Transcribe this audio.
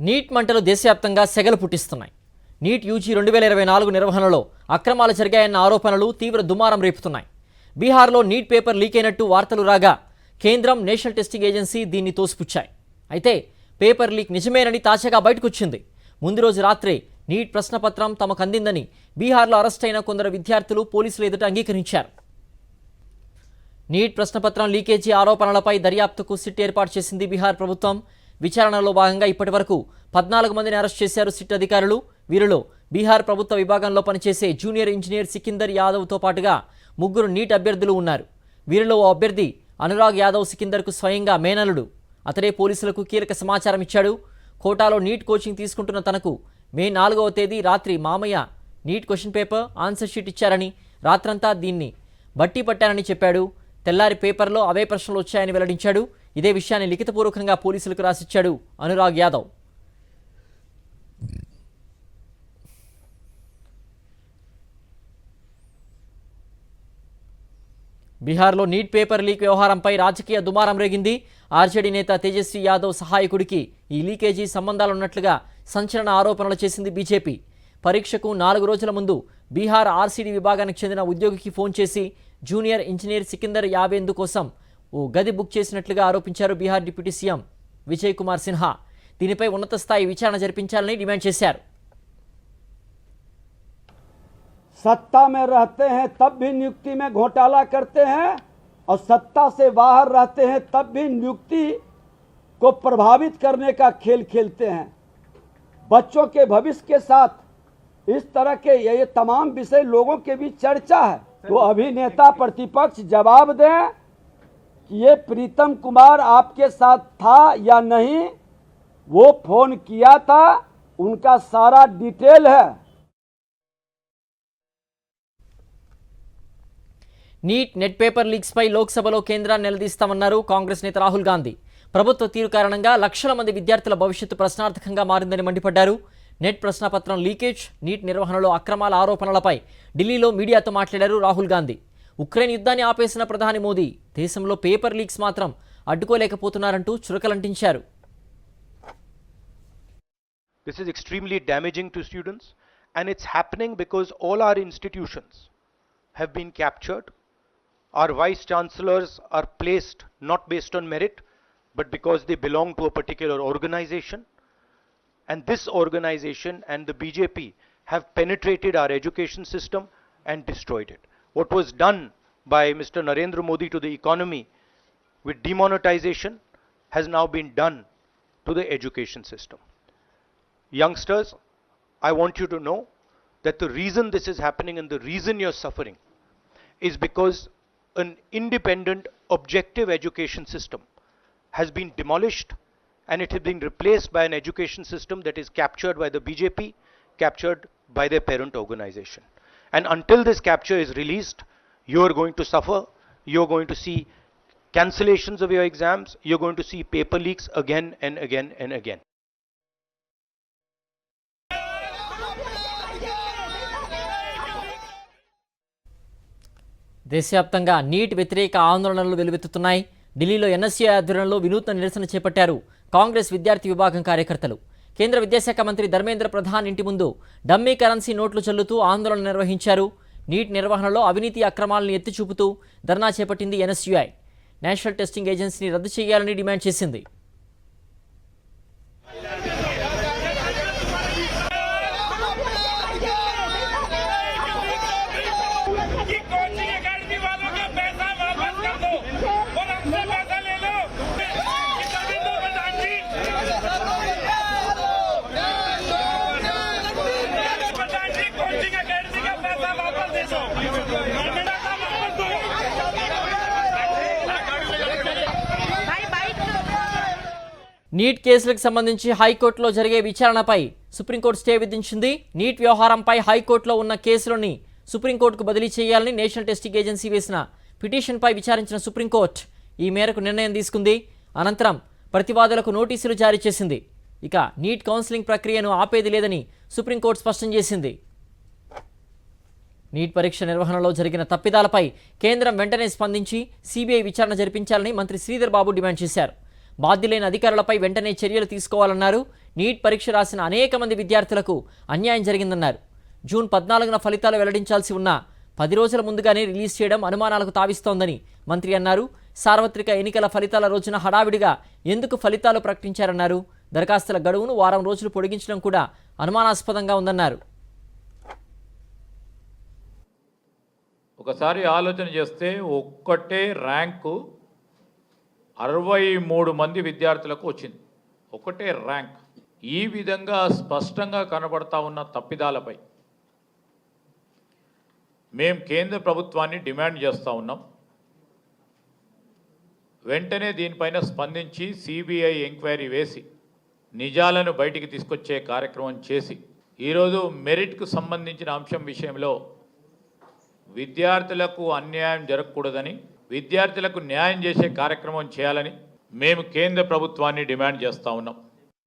Neat మంటలు దేశవ్యాప్తంగా సెగలు పుట్టిస్తున్నాయి. నీట్ యూజీ 2024 నిర్వహణలో అక్రమాలు జరిగాయన్న ఆరోపణలు తీవ్ర దుమారం రేపుతున్నాయి. బీహార్లో నీట్ పేపర్ లీక్ అయినట్టు వార్తలు రాగా కేంద్రం, నేషనల్ టెస్టింగ్ ఏజెన్సీ దీన్ని తోసిపుచ్చాయి. అయితే పేపర్ లీక్ నిజమేనని తాజాగా బయటకొచ్చింది. ముందు రోజు రాత్రే నీట్ ప్రశ్నపత్రం తమకు అందిందని బీహార్లో అరెస్ట్ అయిన కొందరు విద్యార్థులు పోలీసులు ఎదుట అంగీకరించారు. నీట్ ప్రశ్నపత్రం లీకేజీ ఆరోపణలపై దర్యాప్తుకు సిట్ ఏర్పాటు చేసింది బీహార్ ప్రభుత్వం. విచారణలో భాగంగా ఇప్పటివరకు 14 మందిని అరెస్ట్ చేశారు సిట్ అధికారులు. వీరిలో బీహార్ ప్రభుత్వ విభాగంలో పనిచేసే జూనియర్ ఇంజనీర్ సికిందర్ యాదవ్తో పాటుగా 3 నీట్ అభ్యర్థులు ఉన్నారు. వీరిలో ఓ అభ్యర్థి అనురాగ్ యాదవ్ సికిందర్కు స్వయంగా మేనలుడు. అతడే పోలీసులకు కీలక సమాచారం ఇచ్చాడు. కోటాలో నీట్ కోచింగ్ తీసుకుంటున్న తనకు మే 4వ తేదీ రాత్రి మామయ్య NEET question paper, answer sheet ఇచ్చారని, రాత్రంతా దీన్ని బట్టి పట్టానని చెప్పాడు. తెల్లారి పేపర్లో అవే ప్రశ్నలు వచ్చాయని వెల్లడించాడు. ఇదే విషయాన్ని లిఖితపూర్వకంగా పోలీసులకు రాసిచ్చాడు అనురాగ్ యాదవ్. బీహార్లో నీట్ పేపర్ లీక్ వ్యవహారంపై రాజకీయ దుమారం రేగింది. ఆర్జేడీ నేత తేజస్వి యాదవ్ సహాయకుడికి ఈ లీకేజీ సంబంధాలున్నట్లుగా సంచలన ఆరోపణలు చేసింది బీజేపీ. పరీక్షకు 4 రోజుల ముందు బీహార్ ఆర్సీడీ విభాగానికి చెందిన ఉద్యోగికి ఫోన్ చేసి జూనియర్ ఇంజనీర్ సికిందర్ యావేందు కోసం ఓ గది బుక్ చేసినట్లుగా ఆరోపించారు బీహార్ డిప్యూటీ సీఎం విజయ్ కుమార్ సిన్హా. దీనిపై ఉన్నత స్థాయి విచారణ జరిపించాలని డిమాండ్ చేశారు. सत्ता में रहते हैं तब भी नियुक्ति में घोटाला करते हैं और सत्ता से बाहर रहते हैं तब भी नियुक्ति को प्रभावित करने का खेल खेलते हैं. बच्चों के भविष्य के साथ इस तरह के ये तमाम विषय लोगों के बीच चर्चा है. तो अभिनेता प्रतिपक्ष जवाब दें कि ये प्रीतम कुमार आपके साथ था या नहीं. वो फोन किया था, उनका सारा डिटेल है. నీట్ నెట్ పేపర్ లీక్స్పై లోక్సభలో కేంద్రాన్ని నిలదీస్తామన్నారు కాంగ్రెస్ నేత రాహుల్ గాంధీ. ప్రభుత్వ తీరు కారణంగా లక్షల మంది విద్యార్థుల భవిష్యత్తు ప్రశ్నార్థకంగా మారిందని మండిపడ్డారు. నెట్ ప్రశ్నపత్రం లీకేజ్, నీట్ నిర్వహణలో అక్రమాల ఆరోపణలపై ఢిల్లీలో మీడియాతో మాట్లాడారు రాహుల్ గాంధీ. ఉక్రెయిన్ యుద్ధాన్ని ఆపేసిన ప్రధాని మోదీ దేశంలో పేపర్ లీక్స్ మాత్రం అడ్డుకోలేకపోతున్నారంటూ చురకలంటించారు. This is extremely damaging to students, and it's happening because all our institutions have been captured. Our vice chancellors are placed not based on merit, but because they belong to a particular organization. And this organization and the BJP have penetrated our education system and destroyed it. What was done by Mr. Narendra Modi to the economy with demonetization has now been done to the education system. Youngsters, I want you to know that the reason this is happening and the reason you're suffering is because an independent, objective education system has been demolished, and it has been replaced by an education system that is captured by the BJP, captured by their parent organization. And until this capture is released, you are going to suffer. You're going to see cancellations of your exams. You're going to see paper leaks again and again and again. దేశవ్యాప్తంగా neat వ్యతిరేక ఆందోళనలు వెలువెత్తుతున్నాయి. ఢిల్లీలో NSU ఆధ్వర్యంలో వినూత్న నిరసన చేపట్టారు కాంగ్రెస్ విద్యార్థి విభాగం కార్యకర్తలు. కేంద్ర విద్యాశాఖ మంత్రి ధర్మేంద్ర ప్రధాన్ ఇంటి ముందు డమ్మీ కరెన్సీ నోట్లు చల్లుతూ ఆందోళన నిర్వహించారు. నీట్ నిర్వహణలో అవినీతి అక్రమాలను ఎత్తిచూపుతూ ధర్నా చేపట్టింది ఎన్ఎస్యూఐ. నేషనల్ టెస్టింగ్ ఏజెన్సీని రద్దు చేయాలని డిమాండ్ చేసింది. నీట్ కేసులకు సంబంధించి హైకోర్టులో జరిగే విచారణపై సుప్రీంకోర్టు స్టే విధించింది. నీట్ వ్యవహారంపై హైకోర్టులో ఉన్న కేసులని సుప్రీంకోర్టుకు బదిలీ చేయాలని నేషనల్ టెస్టింగ్ ఏజెన్సీ వేసిన పిటిషన్పై విచారించిన సుప్రీంకోర్టు ఈ మేరకు నిర్ణయం తీసుకుంది. అనంతరం ప్రతివాదులకు నోటీసులు జారీ చేసింది. ఇక నీట్ కౌన్సిలింగ్ ప్రక్రియను ఆపేది లేదని సుప్రీంకోర్టు స్పష్టం చేసింది. నీట్ పరీక్ష నిర్వహణలో జరిగిన తప్పిదాలపై కేంద్రం వెంటనే స్పందించి సిబిఐ విచారణ జరిపించాలని మంత్రి శ్రీధర్ బాబు డిమాండ్ చేశారు. బాధ్యులైన అధికారులపై వెంటనే చర్యలు తీసుకోవాలన్నారు. నీట్ పరీక్ష రాసిన అనేక మంది విద్యార్థులకు అన్యాయం జరిగిందన్నారు. జూన్ 14న ఫలితాలు వెల్లడించాల్సి ఉన్న 10 రోజుల ముందుగానే రిలీజ్ చేయడం అనుమానాలకు తావిస్తోందని మంత్రి అన్నారు. సార్వత్రిక ఎన్నికల ఫలితాల రోజున హడావిడిగా ఎందుకు ఫలితాలు ప్రకటించారన్నారు. దరఖాస్తుల గడువును వారం రోజులు పొడిగించడం కూడా అనుమానాస్పదంగా ఉందన్నారు. ఒకసారి ఆలోచన చేస్తే ఒక్కటే ర్యాంకు 63 మంది విద్యార్థులకు వచ్చింది. ఒకటే ర్యాంక్. ఈ విధంగా స్పష్టంగా కనబడతా ఉన్న తప్పిదాలపై మేము కేంద్ర ప్రభుత్వాన్ని డిమాండ్ చేస్తూ ఉన్నాం. వెంటనే దీనిపైన స్పందించి సిబిఐ ఎంక్వైరీ వేసి నిజాలను బయటికి తీసుకొచ్చే కార్యక్రమం చేసి ఈరోజు మెరిట్కు సంబంధించిన అంశం విషయంలో విద్యార్థులకు అన్యాయం జరగకూడదని, విద్యార్థులకు న్యాయం చేసే కార్యక్రమం చేయాలని మేము కేంద్ర ప్రభుత్వాన్ని డిమాండ్ చేస్తూ ఉన్నాం.